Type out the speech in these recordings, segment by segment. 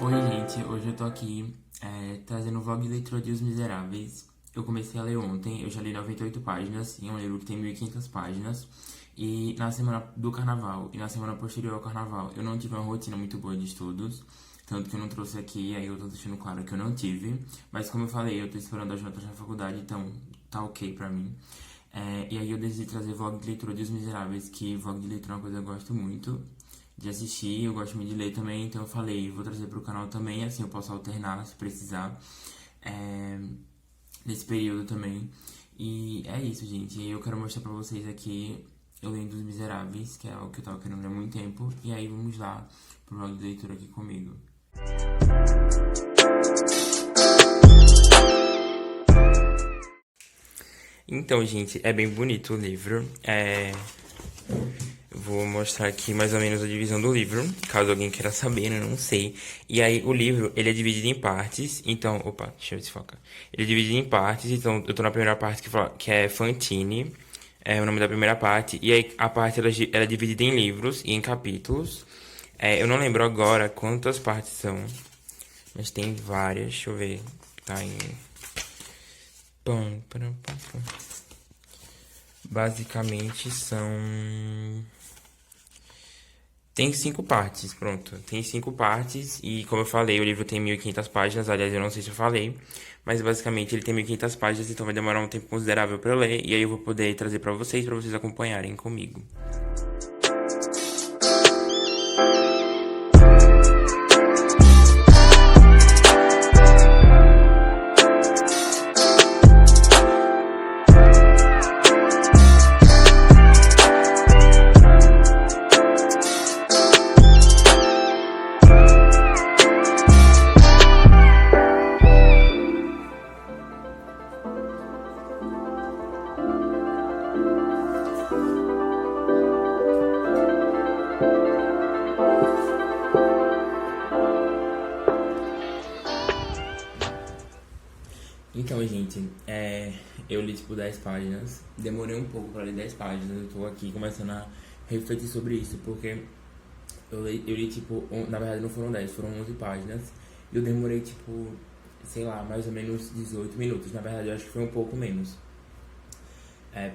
Oi, gente, hoje eu tô aqui trazendo o vlog de leitura de Os Miseráveis. Eu comecei a ler ontem, eu já li 98 páginas, e é um livro que tem 1.500 páginas. E na semana do carnaval e na semana posterior ao carnaval, eu não tive uma rotina muito boa de estudos, tanto que eu não trouxe aqui, aí eu tô deixando claro que eu não tive. Mas como eu falei, eu tô esperando as notas na faculdade, então tá ok pra mim. E aí eu decidi trazer vlog de leitura de Os Miseráveis, que vlog de leitura é uma coisa que eu gosto muito de assistir, eu gosto muito de ler também, então eu falei, vou trazer pro canal também, assim eu posso alternar se precisar, é, nesse período também. E é isso, gente, eu quero mostrar pra vocês aqui, eu lendo Os Miseráveis, que é algo que eu tava querendo ler há muito tempo, e aí vamos lá pro vlog de leitura aqui comigo. Então, gente, é bem bonito o livro, Vou mostrar aqui mais ou menos a divisão do livro, caso alguém queira saber, né? Não sei. E aí, o livro, ele é dividido em partes, então... Opa, deixa eu ver se foca. Ele é dividido em partes, então eu tô na primeira parte que é Fantine, é o nome da primeira parte. E aí, a parte, ela é dividida em livros e em capítulos. Eu não lembro agora quantas partes são, mas tem várias, deixa eu ver. Tá em... Basicamente são... Tem 5 partes, pronto. Tem 5 partes e, como eu falei, o livro tem 1.500 páginas. Aliás, eu não sei se eu falei, mas basicamente ele tem 1.500 páginas, então vai demorar um tempo considerável para eu ler. E aí eu vou poder trazer para vocês acompanharem comigo. Então, gente, eu li tipo 10 páginas, demorei um pouco pra ler 10 páginas, eu tô aqui começando a refletir sobre isso, porque eu li tipo, na verdade não foram 10, foram 11 páginas, e eu demorei tipo, sei lá, mais ou menos 18 minutos, na verdade eu acho que foi um pouco menos,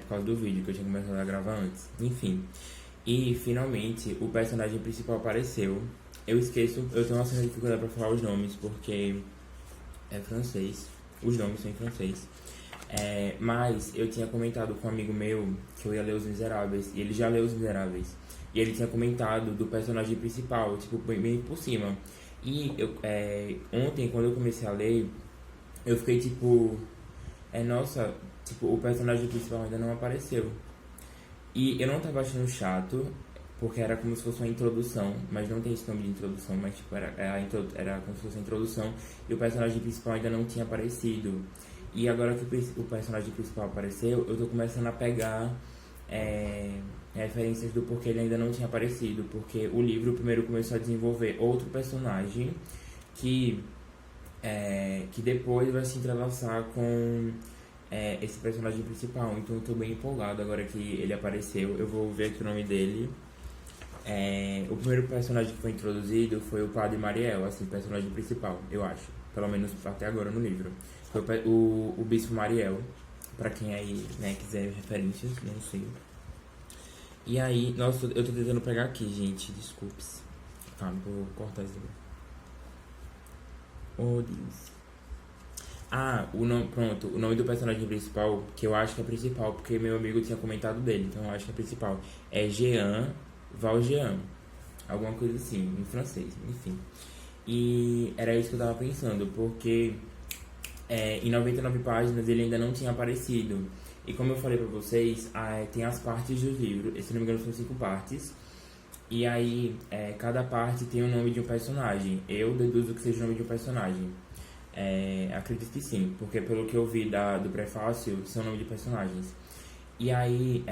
por causa do vídeo que eu tinha começado a gravar antes, enfim. E finalmente o personagem principal apareceu, eu tenho uma certa dificuldade pra falar os nomes, porque é francês. Os nomes são em francês. Mas eu tinha comentado com um amigo meu que eu ia ler Os Miseráveis. E ele já leu Os Miseráveis. E ele tinha comentado do personagem principal, tipo, bem por cima. E ontem, quando eu comecei a ler, eu fiquei tipo... nossa, tipo, o personagem principal ainda não apareceu. E eu não tava achando chato, porque era como se fosse uma introdução, mas não tem esse nome de introdução, mas tipo, era como se fosse a introdução, e o personagem principal ainda não tinha aparecido. E agora que o personagem principal apareceu, eu tô começando a pegar referências do porquê ele ainda não tinha aparecido, porque o livro primeiro começou a desenvolver outro personagem que depois vai se entrelaçar com esse personagem principal. Então eu tô bem empolgado agora que ele apareceu. Eu vou ver aqui o nome dele. O primeiro personagem que foi introduzido foi o Padre Mariel, assim, personagem principal, eu acho. Pelo menos até agora no livro. Foi o Bispo Mariel, pra quem aí, né, quiser referências, não sei. E aí, nossa, eu tô tentando pegar aqui, gente, desculpe-se. Calma, vou cortar isso aqui. Oh, Deus. Pronto, o nome do personagem principal, que eu acho que é principal, porque meu amigo tinha comentado dele, então eu acho que é principal. É Jean Valjean, alguma coisa assim, em francês, enfim. E era isso que eu tava pensando, porque em 99 páginas ele ainda não tinha aparecido. E como eu falei pra vocês, tem as partes do livro, se não me engano são 5 partes. E aí, cada parte tem o nome de um personagem. Eu deduzo que seja o nome de um personagem. Acredito que sim, porque pelo que eu vi do prefácio, são nome de personagens. E aí,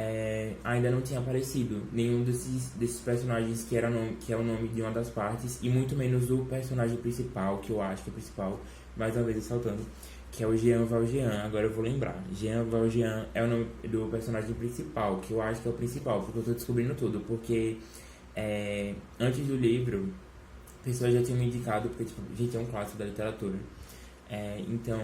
ainda não tinha aparecido nenhum desses personagens que é o nome de uma das partes, e muito menos o personagem principal, que eu acho que é o principal, mais uma vez ressaltando, que é o Jean Valjean. Agora eu vou lembrar. Jean Valjean é o nome do personagem principal, que eu acho que é o principal, porque eu tô descobrindo tudo, porque antes do livro, pessoas já tinham me indicado, porque, tipo, gente, é um clássico da literatura. Então,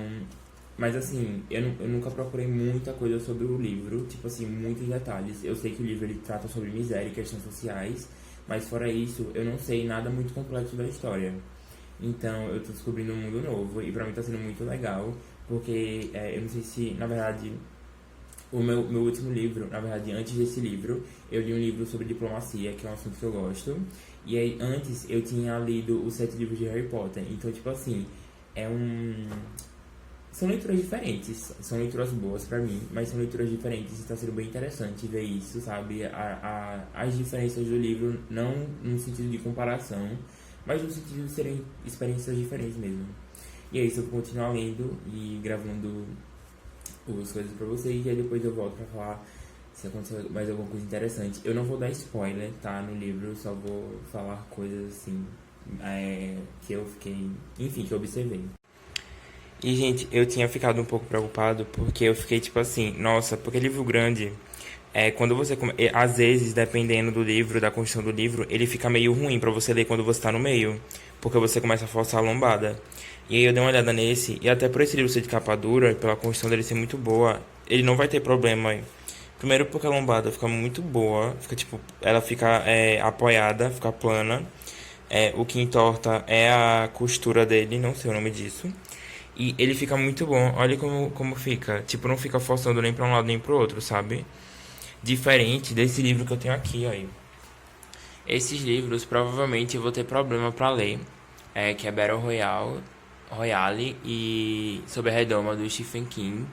mas assim, eu nunca procurei muita coisa sobre o livro, tipo assim, muitos detalhes. Eu sei que o livro ele trata sobre miséria e questões sociais, mas fora isso, eu não sei nada muito complexo da história. Então, eu tô descobrindo um mundo novo e pra mim tá sendo muito legal, porque eu não sei se, na verdade, o meu último livro, na verdade, antes desse livro, eu li um livro sobre diplomacia, que é um assunto que eu gosto. E aí, antes, eu tinha lido os 7 livros de Harry Potter. Então, tipo assim, é um... São leituras diferentes, são leituras boas pra mim, mas são leituras diferentes e tá sendo bem interessante ver isso, sabe? As diferenças do livro, não no sentido de comparação, mas no sentido de serem experiências diferentes mesmo. E é isso, eu vou continuar lendo e gravando as coisas pra vocês, e aí depois eu volto pra falar se aconteceu mais alguma coisa interessante. Eu não vou dar spoiler, tá? No livro, eu só vou falar coisas assim, que eu fiquei, enfim, que eu observei. E, gente, eu tinha ficado um pouco preocupado porque eu fiquei tipo assim, nossa, porque livro grande, quando você às vezes, dependendo do livro, da construção do livro, ele fica meio ruim pra você ler quando você tá no meio, porque você começa a forçar a lombada. E aí eu dei uma olhada nesse, e até por esse livro ser de capa dura, pela construção dele ser muito boa, ele não vai ter problema. Primeiro porque a lombada fica muito boa, fica tipo, ela fica apoiada, fica plana. O que entorta é a costura dele, não sei o nome disso. E ele fica muito bom. Olha como fica. Tipo, não fica forçando nem pra um lado nem pro outro, sabe? Diferente desse livro que eu tenho aqui, aí. Esses livros provavelmente eu vou ter problema pra ler. Que é Battle Royale e Sob a Redoma do Stephen King.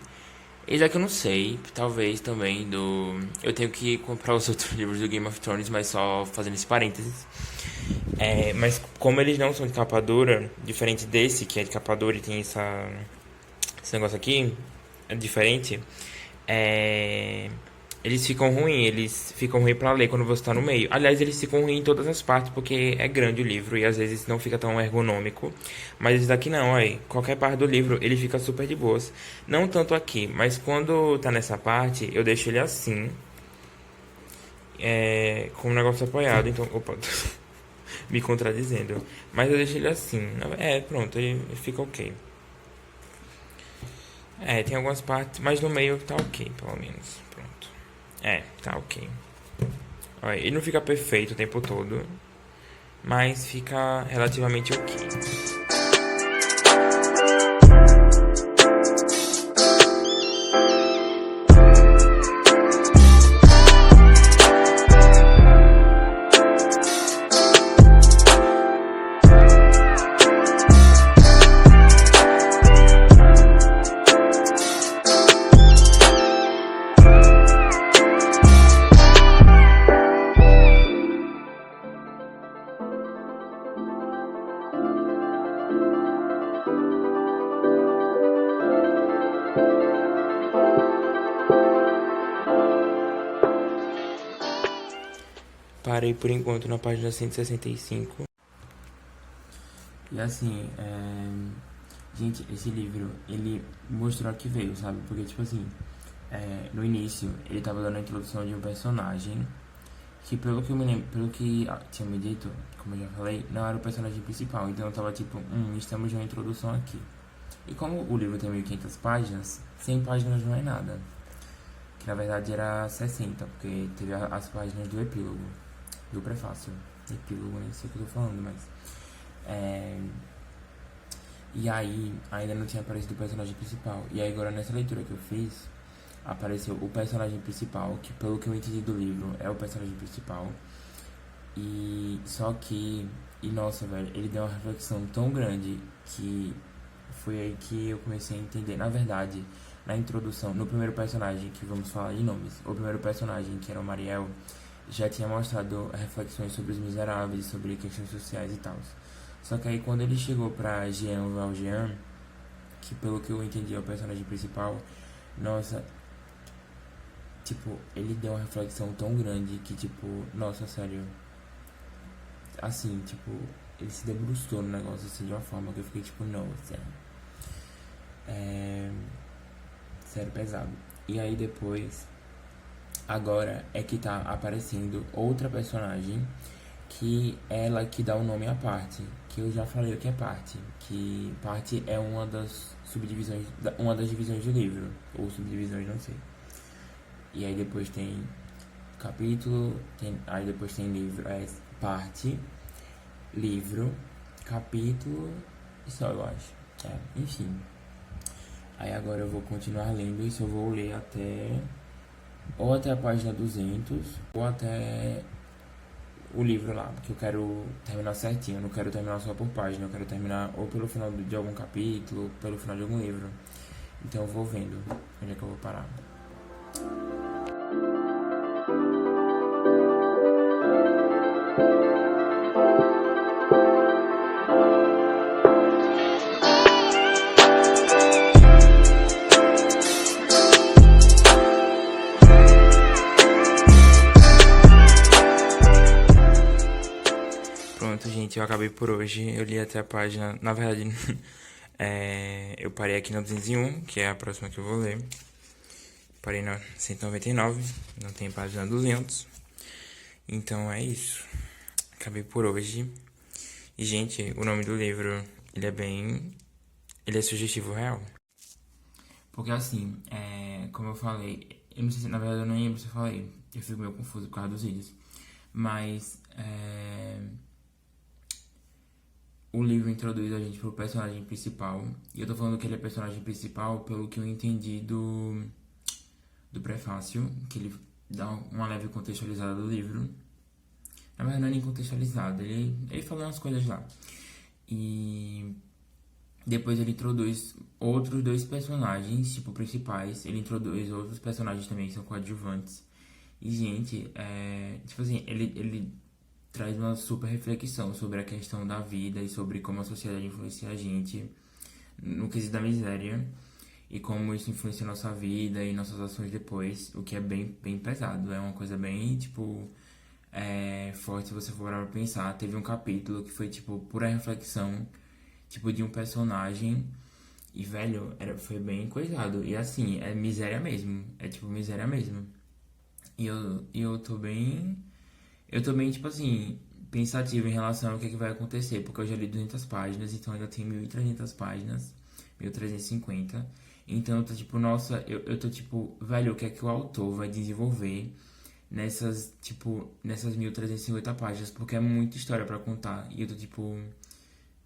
Esse aqui eu não sei, talvez também do... Eu tenho que comprar os outros livros do Game of Thrones, mas só fazendo esse parênteses. Mas como eles não são de capa dura, diferente desse, que é de capa dura e tem esse negócio aqui, é diferente, eles ficam ruins pra ler quando você tá no meio. Aliás, eles ficam ruins em todas as partes, porque é grande o livro e às vezes não fica tão ergonômico. Mas esse daqui não, aí. Qualquer parte do livro, ele fica super de boas. Não tanto aqui, mas quando tá nessa parte, eu deixo ele assim, com o negócio apoiado, então... Opa, me contradizendo. Mas eu deixo ele assim. Pronto, ele fica ok. Tem algumas partes, mas no meio tá ok, pelo menos. Pronto. Tá ok. Olha, ele não fica perfeito o tempo todo, mas fica relativamente ok. Parei por enquanto na página 165. E assim, gente, esse livro, ele mostrou que veio, sabe? Porque, tipo assim, no início, ele tava dando a introdução de um personagem que, pelo que eu me lembro, pelo que tinha me dito, como eu já falei, não era o personagem principal. Então eu tava tipo, estamos de uma introdução aqui. E como o livro tem 1500 páginas, 100 páginas não é nada. Que na verdade era 60, porque teve as páginas do epílogo, do prefácio. Epílogo, nem sei o que eu tô falando, mas... E aí, ainda não tinha aparecido o personagem principal. E aí agora nessa leitura que eu fiz, apareceu o personagem principal, que pelo que eu entendi do livro, é o personagem principal. E só que... E nossa, velho, ele deu uma reflexão tão grande que foi aí que eu comecei a entender. Na verdade, na introdução, no primeiro personagem, que vamos falar de nomes, o primeiro personagem, que era o Mariel, já tinha mostrado reflexões sobre os miseráveis, sobre questões sociais e tal. Só que aí quando ele chegou pra Jean Valjean, que pelo que eu entendi é o personagem principal, nossa, tipo, ele deu uma reflexão tão grande que, tipo, nossa, sério, assim, tipo, ele se debruçou no negócio assim de uma forma que eu fiquei tipo, nossa, sério, pesado. E aí depois, agora é que tá aparecendo outra personagem, que é ela que dá o nome à parte, que eu já falei o que é parte, que parte é uma das subdivisões, uma das divisões do livro, ou subdivisões, não sei. E aí depois tem capítulo, aí depois tem livro, é parte, livro, capítulo e só, eu acho. Enfim. Aí agora eu vou continuar lendo, isso eu vou ler ou até a página 200, ou até o livro lá, porque eu quero terminar certinho, eu não quero terminar só por página, eu quero terminar ou pelo final de algum capítulo, ou pelo final de algum livro. Então eu vou vendo onde é que eu vou parar. Pronto, gente, eu acabei por hoje. Eu li até a página. Na verdade, eu parei aqui na 201, que é a próxima que eu vou ler. Parei na 199, não tem página 200. Então é isso. Acabei por hoje. E, gente, o nome do livro, ele é sugestivo real. Porque assim, como eu falei, eu não sei se, na verdade, eu não lembro se eu falei. Eu fico meio confuso por causa dos vídeos. Mas, o livro introduz a gente pro personagem principal. E eu tô falando que ele é personagem principal pelo que eu entendi do prefácio, que ele dá uma leve contextualizada do livro. Na verdade, não é nem contextualizado, ele fala umas coisas lá. E depois ele introduz outros dois personagens, tipo, principais. Ele introduz outros personagens também que são coadjuvantes. E, gente, tipo assim, ele traz uma super reflexão sobre a questão da vida e sobre como a sociedade influencia a gente no quesito da miséria e como isso influencia a nossa vida e nossas ações depois, o que é bem, bem pesado. É uma coisa bem, tipo, forte se você for parar pra pensar. Teve um capítulo que foi, tipo, pura reflexão, tipo, de um personagem e, velho, foi bem coisado. E, assim, é miséria mesmo. É, tipo, miséria mesmo. E eu tô bem... Eu tô bem, tipo assim, pensativo em relação ao que vai acontecer, porque eu já li 200 páginas, então ainda tem 1.300 páginas, 1.350. Então eu tô tipo, nossa, eu tô tipo, velho, o que é que o autor vai desenvolver nessas 1.350 páginas, porque é muita história pra contar. E eu tô tipo,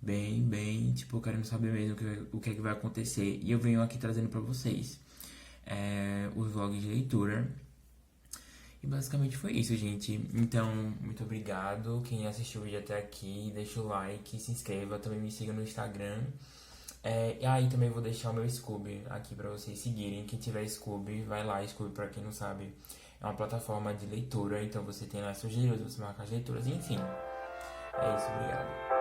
bem, tipo, querendo saber mesmo o que é que vai acontecer. E eu venho aqui trazendo pra vocês os vlogs de leitura. E basicamente foi isso, gente. Então, muito obrigado. Quem assistiu o vídeo até aqui, deixa o like, se inscreva. Também me siga no Instagram. E aí também vou deixar o meu Scoob aqui pra vocês seguirem. Quem tiver Scoob, vai lá. Scoob, pra quem não sabe, é uma plataforma de leitura. Então você tem lá seus livros, você marca as leituras, enfim. É isso, obrigado.